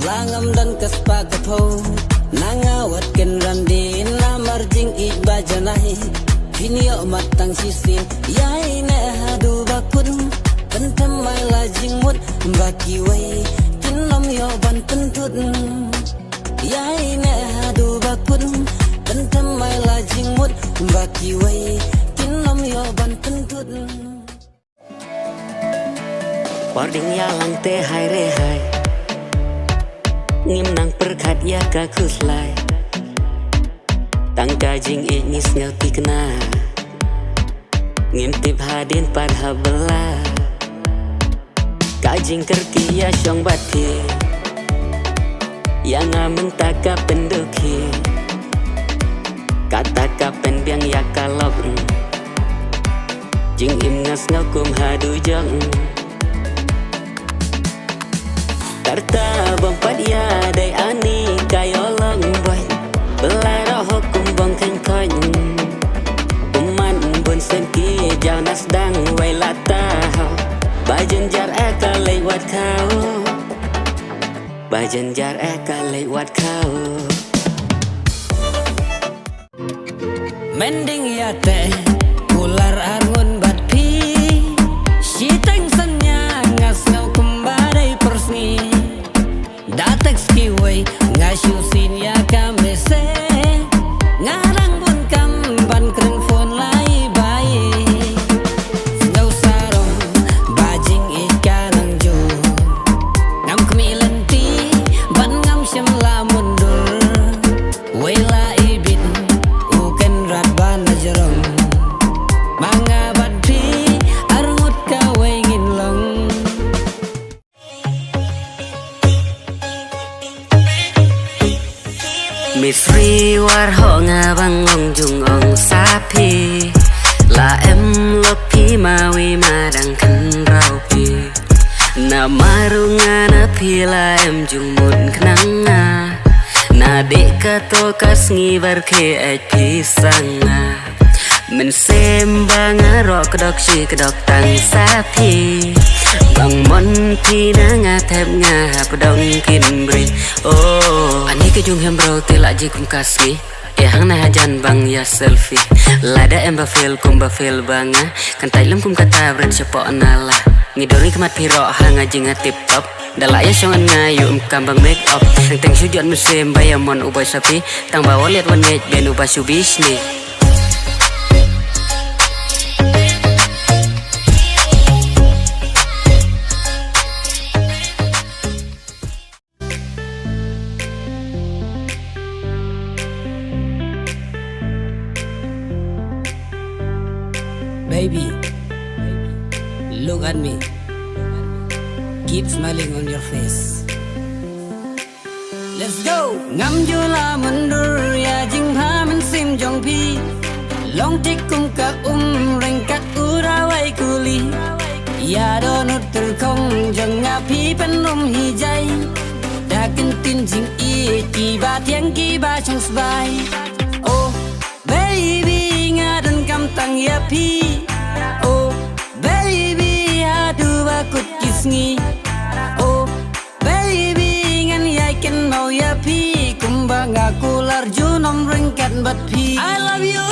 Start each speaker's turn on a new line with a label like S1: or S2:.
S1: langam dan kesepakatho nangawat ken randi namar jing ik bajanai kinyo matang sisin yai ne hadu bakun pentam mai la jingmut baki wai kinom yo ban pentut yai ne hadu bakun pentam mai la jingmut baki wai kinom yo ban pentut Parding ya lang te hai re hai ngim nang perkat ya ka kuslai tang ka jing ik ngis ngel tikna ngim tip hadin pad habla ka jing kerki ya syong bati yang amen taka penduki kata ka pen biang ya kalok jing im ngas ngel kum hadu jong Karta bompat ya day ani kayolong boy belai roh kumbang kengkon uman bun senki jauh nasdang wai lata bajen jar eka lewat kau bajen jar eka lewat kau mending ya teh ular angun bat pi siteng senya ngas ngau kumbadai persni datek skiway ngasusin ya kamese ngarang bun kam ban kren phone lai bai ngau sarong bajing ikanang ju ngam kemilenti ban ngam syam la mundur wela ibit uken rat ban jerong manga bat pi arngut ka wengin long Misri war ho nga bang ong jung ong sapi la em lok pi mawi madang kan rau pi na maru nga na pi la em jung mun knang nga na de ka to kas ngi bar ke ai pi sanga men sem bang ro kedok si kedok tang sapi bang mon pi na nga thep nga padong kin bri oh ani ke jung hem bro te la ji kum kasmi ya hang na hajan bang ya selfie lada em ba feel kum ba feel bang kan tai lem kum kata bren sepo nala ngidori kemat piro hanga jinga tip top dala ya songan ngayu kam bang make up teng sujon mesem bayamon ubay sapi tang bawa liat wanet ben ubah subisni Baby, look at me. Keep smiling on your face. Let's go. Ngam jula mundur ya jing pha men sim jong pi. Long tik kum ka reng kat urawai kuli. Ya donut terkong jong ngapi penum hijai. Dakin tin jing i ki ba tiang ki ba chong sbai. Oh baby ngadon kam tang ya pi. Oh baby adu bakut kisngi. Oh baby ngan yai ken mau ya pi kumbang aku larju nom rengkat bat pi. I love you